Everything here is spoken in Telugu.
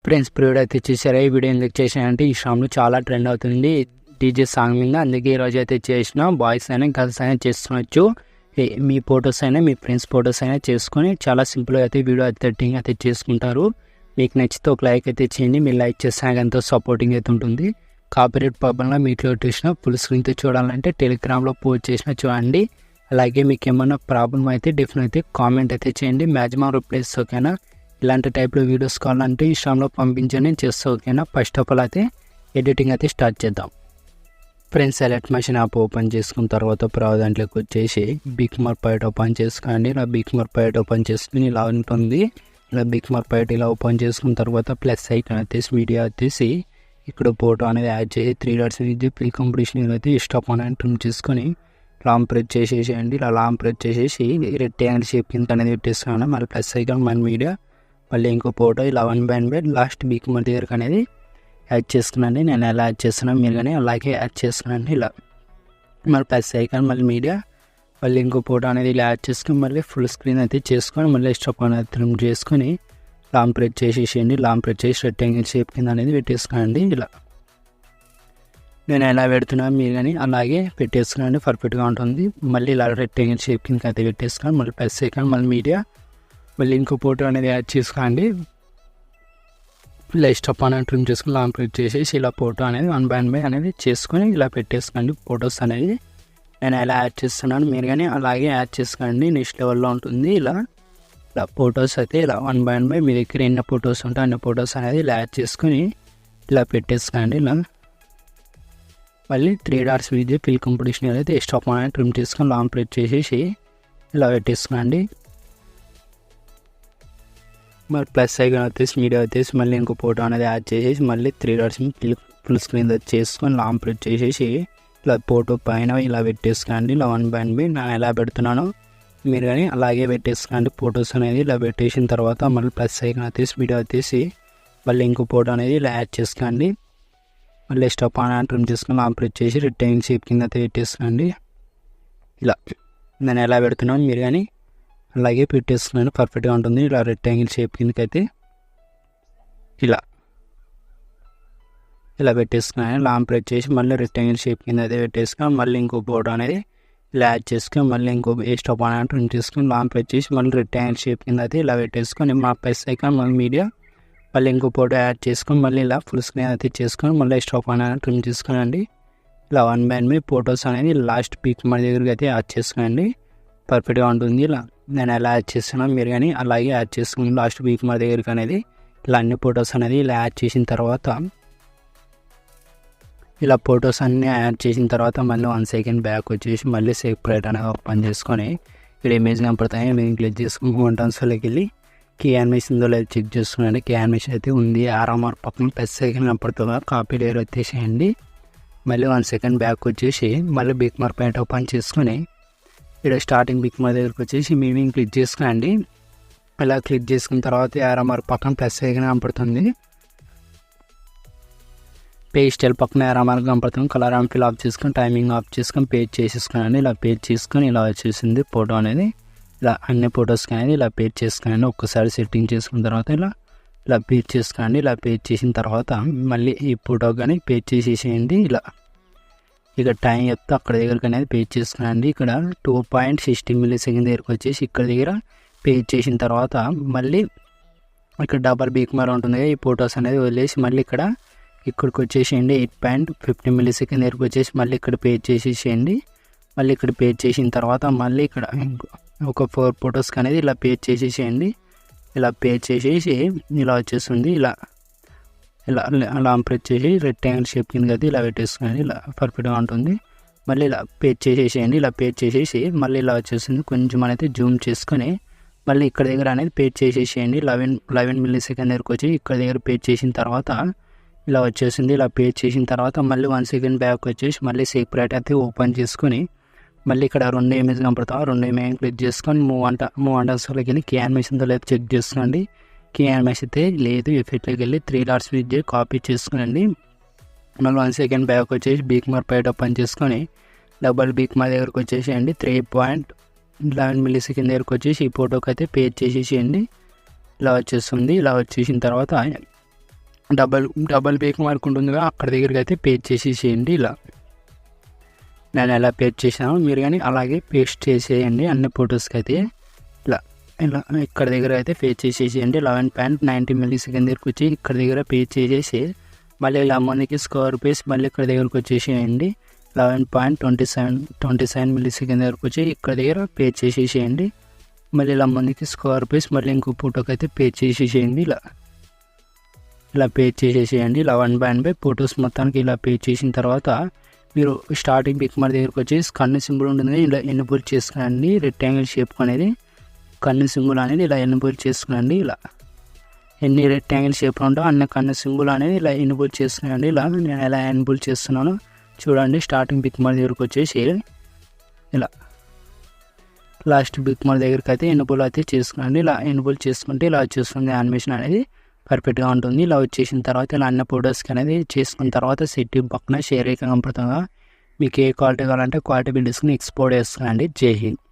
ఫ్రెండ్స్ ప్రియుడు అయితే చూసారా ఈ వీడియో ఎందుకు చేశానంటే ఈ షామ్లో చాలా ట్రెండ్ అవుతుంది డీజే సాంగ్ మీద. అందుకే ఈరోజు అయితే చేసిన బాయ్స్ అయినా గర్ల్స్ అయినా చేసుకోవచ్చు. మీ ఫొటోస్ అయినా మీ ఫ్రెండ్స్ ఫొటోస్ అయినా చేసుకొని చాలా సింపుల్గా అయితే వీడియో ఎడిటింగ్ అయితే చేసుకుంటారు. మీకు నచ్చితే ఒక లైక్ అయితే చేయండి. మీరు లైక్ చేస్తే నాకు ఎంతో సపోర్టింగ్ అయితే ఉంటుంది. కాపీరైట్ ప్రాబ్లంలో మీకు చూసిన ఫుల్ స్క్రీన్తో చూడాలంటే టెలిగ్రామ్లో పోస్ట్ చేసిన చూడండి. అలాగే మీకు ఏమైనా ప్రాబ్లం అయితే డెఫినెట్లీ కామెంట్ అయితే చేయండి. మ్యాక్సిమం రిప్లైస్ ఓకేనా. ఇలాంటి టైప్లో వీడియోస్ కావాలంటే ఇన్స్టాగ్రామ్లో పంపించండి చేస్తా ఓకేనా. ఫస్ట్ ఆఫ్ ఆల్ అయితే ఎడిటింగ్ అయితే స్టార్ట్ చేద్దాం. Friends select machine app open చేసుకున్న తర్వాత దాంట్లోకి వచ్చేసి బిగ్ మార్పైట్ ఓపెన్ చేసుకోండి. ఇలా బిగ్ మార్పైట్ ఓపెన్ చేసుకుని ఇలా ఉంటుంది. ఇలా బిగ్ మార్పైట్ ఇలా ఓపెన్ చేసుకున్న తర్వాత ప్లస్ ఐకాన్ వచ్చేసి మీడియా వచ్చేసి ఇక్కడ ఫోటో అనేది యాడ్ చేసి 3 డాట్స్ అనేది ప్రీ కంప్లీషన్ అయితే స్టాప్ అని ట్రిమ్ చేసుకొని లాంగ్ ప్రెస్ చేసేసేయండి. ఇలా లాంగ్ ప్రెస్ చేసేసి రెక్టాంగిల్ షేప్ కింద అనేది పెట్టేసుకున్నాను. మళ్ళీ ప్లస్ ఐకాన్ మన మీడియా మళ్ళీ ఇంకో ఫోటో ఇలా 1/1 లాస్ట్ బిగ్ మార్క్ దగ్గరకు అనేది యాడ్ చేసుకున్నాండి. నేను ఎలా యాడ్ చేస్తున్నాను మీరు కానీ అలాగే యాడ్ చేసుకున్నాండి. ఇలా మళ్ళీ ప్లస్ ఐకాన్ మళ్ళీ మీడియా మళ్ళీ ఇంకో ఫోటో అనేది ఇలా యాడ్ చేసుకొని మళ్ళీ ఫుల్ స్క్రీన్ అయితే చేసుకొని మళ్ళీ స్టాప్ అనేది ట్రిమ్ చేసుకొని లాంగ్ ప్రెస్ చేసేసేయండి. లాంగ్ ప్రెస్ చేసి రెక్టాంగిల్ షేప్ కింద అనేది పెట్టేసుకోండి. ఇలా నేను ఎలా పెడుతున్నాను మీరు కానీ అలాగే పెట్టేసుకోండి, పర్ఫెక్ట్గా ఉంటుంది. మళ్ళీ ఇలా రెక్టాంగిల్ షేప్ కింద అయితే పెట్టేసుకోండి. మళ్ళీ ప్లస్ ఐకాన్ మళ్ళీ మీడియా మళ్ళీ ఇంకో ఫోటో అనేది యాడ్ చేసుకోండి. ఇలా స్టాప్ అనేది ట్రిమ్ చేసుకుని లాంగ్ ప్రెస్ చేసేసి ఇలా ఫోటో అనేది 1/1 అనేది చేసుకొని ఇలా పెట్టేసుకోండి. ఫొటోస్ అనేది నేను ఎలా యాడ్ చేస్తున్నాను మీరు కానీ అలాగే యాడ్ చేసుకోండి. నెక్స్ట్ లెవెల్లో ఉంటుంది. ఇలా ఫొటోస్ అయితే ఇలా 1/1 మీ దగ్గర ఎన్ని ఫొటోస్ ఉంటే అన్ని ఫొటోస్ అనేది ఇలా యాడ్ చేసుకొని ఇలా పెట్టేసుకోండి. ఇలా మళ్ళీ 3 డాట్స్ విత్ ఫిల్ కంప్లీషన్ అయితే స్టాప్ అనేది ట్రిమ్ చేసుకొని లాంగ్ ప్రెస్ చేసేసి ఇలా పెట్టేసుకోండి. మరి ప్లస్ ఐకాన్ వచ్చేసి మీడియా వచ్చేసి మళ్ళీ ఇంకో ఫోటో అనేది యాడ్ చేసేసి మళ్ళీ 3 డాట్స్ ఫుల్ స్క్రీన్ చేసుకొని లాంగ్ ప్రెస్ చేసేసి ఇలా ఫోటో పైన ఇలా పెట్టేసుకోండి. ఇలా 1/1 నేను ఎలా పెడుతున్నానో మీరు కానీ అలాగే పెట్టేసుకోండి. ఫొటోస్ అనేది ఇలా పెట్టేసిన తర్వాత మళ్ళీ ప్లస్ ఐకాన్ వచ్చేసి మీడియా వచ్చేసి మళ్ళీ ఇంకో ఫోటో అనేది ఇలా యాడ్ చేసుకోండి. మళ్ళీ స్టాప్ అని ట్రిమ్ చేసుకొని లాంగ్ ప్రెస్ చేసి రెక్టాంగిల్ షేప్ కింద అయితే పెట్టేసుకోండి. ఇలా నేను ఎలా పెడుతున్నాను మీరు కానీ అలాగే పెట్టేసుకున్నాను, పర్ఫెక్ట్గా ఉంటుంది. ఇలా రెక్టాంగిల్ షేప్ కిందకైతే ఇలా పెట్టేసుకున్నాను. లాంగ్ ప్రెస్ చేసి మళ్ళీ రెక్టాంగిల్ షేప్ కింద అయితే పెట్టేసుకొని మళ్ళీ ఇంకో ఫోటో అనేది ఇలా యాడ్ చేసుకొని మళ్ళీ ఇంకో స్టాప్ అని ట్రిమ్ చేసుకొని లాంగ్ ప్రెస్ చేసి మళ్ళీ రెక్టాంగిల్ షేప్ కింద అయితే ఇలా పెట్టేసుకొని మా ప్లస్ ఐకాన్ మళ్ళీ మీడియా మళ్ళీ ఇంకో ఫోటో యాడ్ చేసుకొని మళ్ళీ ఇలా ఫుల్ స్క్రీన్ అయితే చేసుకొని మళ్ళీ స్టాప్ అని ట్రిమ్ చేసుకోనండి. ఇలా 1/1 ఫొటోస్ అనేది లాస్ట్ పిక్ మన దగ్గరికి అయితే యాడ్ చేసుకోండి, పర్ఫెక్ట్గా ఉంటుంది. ఇలా నేను ఎలా యాడ్ చేస్తున్నాను మీరు కానీ అలాగే యాడ్ చేసుకుని లాస్ట్ వీక్ మా దగ్గరికి అనేది ఇలా అన్ని ఫొటోస్ అనేది ఇలా యాడ్ చేసిన తర్వాత ఇలా ఫొటోస్ అన్నీ యాడ్ చేసిన తర్వాత మళ్ళీ 1 సెకండ్ బ్యాక్ వచ్చేసి మళ్ళీ సెపరేట్ అనేది ఓపెన్ చేసుకొని ఇక్కడ ఇమేజ్ కనపడతాయి. నేను క్లిక్ చేసుకుని వంటన్స్లోకి వెళ్ళి కీ యానిమేషన్ ఉందో లేదు చెక్ చేసుకున్నాను. కీ యానిమేషన్ అయితే ఉంది. ఆర్ఎంఆర్ పక్కన ప్లస్ సెకండ్ కనపడుతుందా కాపీ లేయర్ వచ్చేసేయండి. మళ్ళీ 1 సెకండ్ బ్యాక్ వచ్చేసి మళ్ళీ బిగ్ మార్క్ పాయింట్ ఓపెన్ చేసుకొని ఇక్కడ స్టార్టింగ్ బిగ్ మార్క్ దగ్గరికి వచ్చేసి మేము క్లిక్ చేసుకోండి. ఇలా క్లిక్ చేసుకున్న తర్వాత ఆర్ఎంఆర్ పక్కన ప్లస్ ఐకాన్ కనపడుతుంది. పేజ్ స్టైల్ పక్కన ఆర్ఎంఆర్ కనపడుతుంది. కలర్ అండ్ ఫిల్ ఆఫ్ చేసుకొని టైమింగ్ ఆఫ్ చేసుకొని పేజ్ చేసేసుకోండి. ఇలా పేజ్ చేసుకొని ఇలా వచ్చేసింది ఫోటో అనేది. ఇలా అన్ని ఫొటోస్కి అనేది ఇలా పేజ్ చేసుకోండి. ఒక్కసారి సెట్టింగ్ చేసుకున్న తర్వాత ఇలా పేజ్ చేసుకోండి. ఇలా పేజ్ చేసిన తర్వాత మళ్ళీ ఈ ఫోటో కానీ పేజ్ చేసేసేయండి. ఇలా ఇక టైం చెప్తే అక్కడ దగ్గరకు అనేది పేజ్ చేసుకోండి. ఇక్కడ 2.60 మిల్లీసెకండ్ దగ్గరకు వచ్చేసి ఇక్కడ దగ్గర పేజ్ చేసిన తర్వాత మళ్ళీ ఇక్కడ డబల్ బిగ్ మార్క్ ఉంటుంది. ఈ ఫొటోస్ అనేది వదిలేసి మళ్ళీ ఇక్కడికి వచ్చేసేయండి. 8.50 మిల్లీసెకండ్ దగ్గరకు వచ్చేసి మళ్ళీ ఇక్కడ పేజ్ చేసేసేయండి. మళ్ళీ ఇక్కడ పేజ్ చేసిన తర్వాత మళ్ళీ ఇక్కడ ఒక 4 ఫొటోస్కి అనేది ఇలా పేజ్ చేసేసేయండి. ఇలా పేజ్ చేసేసి ఇలా వచ్చేస్తుంది. ఇలా లాంగ్ ప్రెస్ చేసి రెక్టాంగిల్ షేప్ కింద అయితే ఇలా పెట్టేసుకోండి. ఇలా పర్ఫెక్ట్గా ఉంటుంది. మళ్ళీ ఇలా పేజ్ చేసేసేయండి. ఇలా పేజ్ చేసేసి మళ్ళీ ఇలా వచ్చేస్తుంది. కొంచెం అనేది జూమ్ చేసుకొని మళ్ళీ ఇక్కడ దగ్గర అనేది పేజ్ చేసేసేయండి. 11 మిల్లీసెకండ్ దగ్గరకు వచ్చి ఇక్కడ దగ్గర పేజ్ చేసిన తర్వాత ఇలా వచ్చేసింది. ఇలా పేజ్ చేసిన తర్వాత మళ్ళీ 1 సెకండ్ బ్యాక్ వచ్చేసి మళ్ళీ సెపరేట్ అయితే ఓపెన్ చేసుకొని మళ్ళీ ఇక్కడ 2 ఇమేజ్ కనపడతాం. 2 ఇమేజ్ క్లిక్ చేసుకొని మూవ్ అంటర్స్లోకి వెళ్ళి కీ యానిమేషన్తో లేదు చెక్ చేసుకోండి. కీ యానిమేషన్ అయితే లేదు ఎఫెక్ట్లోకి వెళ్ళి 3 డాట్స్ విత్ కాపీ చేసుకునండి. మళ్ళీ 1 సెకండ్ బ్యాక్ వచ్చేసి బిగ్ మార్క్ పైట్ ఓపెన్ చేసుకొని డబల్ బిగ్ మార్క్ దగ్గరకు వచ్చేసేయండి. 3.11 మిల్లీసెకండ్ దగ్గరకు వచ్చేసి ఈ ఫోటోకి అయితే పేజ్ చేసేసేయండి. ఇలా వచ్చేస్తుంది. ఇలా వచ్చేసిన తర్వాత డబల్ బేక్ మార్క్ ఉంటుందిగా అక్కడ దగ్గరికి అయితే పేస్ట్ చేసేసేయండి. ఇలా నేను ఎలా పేస్ట్ చేసాను మీరు కానీ అలాగే పేస్ట్ చేసేయండి అన్ని ఫొటోస్కి అయితే. ఇలా ఇక్కడ దగ్గర అయితే పేస్ట్ చేసేసేయండి. 11.90 ms దగ్గరికి వచ్చి ఇక్కడ దగ్గర పేస్ట్ చేసేసి మళ్ళీ ఇలా మనకి స్క్వేర్ పేస్ మళ్ళీ ఇక్కడ దగ్గరకు వచ్చేసేయండి. 11.27 ms దగ్గరకు వచ్చి ఇక్కడ దగ్గర పేస్ట్ చేసేసేయండి. మళ్ళీ ఇలా మనకి స్క్వేర్ పేస్ మళ్ళీ ఇంకో ఫోటోకి అయితే పేస్ట్ చేసేసేయండి. ఇలా పేస్ట్ చేసేసేయండి. 1/5 ఫొటోస్ మొత్తానికి ఇలా పేస్ట్ చేసిన తర్వాత మీరు స్టార్టింగ్ పిక్ మార్క్ దగ్గరకు వచ్చి కన్ను సింబల్ ఉంటుంది ఇలా ఎన్నుబుల్ చేసుకునండి. రెక్టాంగిల్ షేప్ అనేది కన్ను సింబల్ అనేది ఇలా ఎన్నుబుల్ చేసుకునండి. ఇలా ఎన్ని రెక్టాంగిల్ షేప్లో ఉంటో అన్ని కన్ను సింబల్ అనేది ఇలా ఎన్నుబుల్ చేసుకునండి. ఇలా నేను ఎలా ఎన్నుబుల్ చేస్తున్నానో చూడండి. స్టార్టింగ్ పిక్ మార్క్ దగ్గరకు వచ్చేసి ఇలా లాస్ట్ పిక్ మార్క్ దగ్గరికి అయితే ఎన్నుబుల్ అయితే చేసుకునండి. ఇలా ఎన్నుబుల్ చేసుకుంటే ఇలా వచ్చేస్తుంది యానిమేషన్ అనేది పర్ఫెక్ట్గా ఉంటుంది. ఇలా వచ్చేసిన తర్వాత ఇలా అన్న ఫొటోస్కి అనేది చేసుకున్న తర్వాత సెట్ పక్కన షేర్ కనపడుతుందిగా మీకు ఏ క్వాలిటీ కావాలంటే క్వాలిటీ బిల్ తీసుకుని ఎక్స్పోర్ట్ చేస్తున్నాండి. జై హింద్.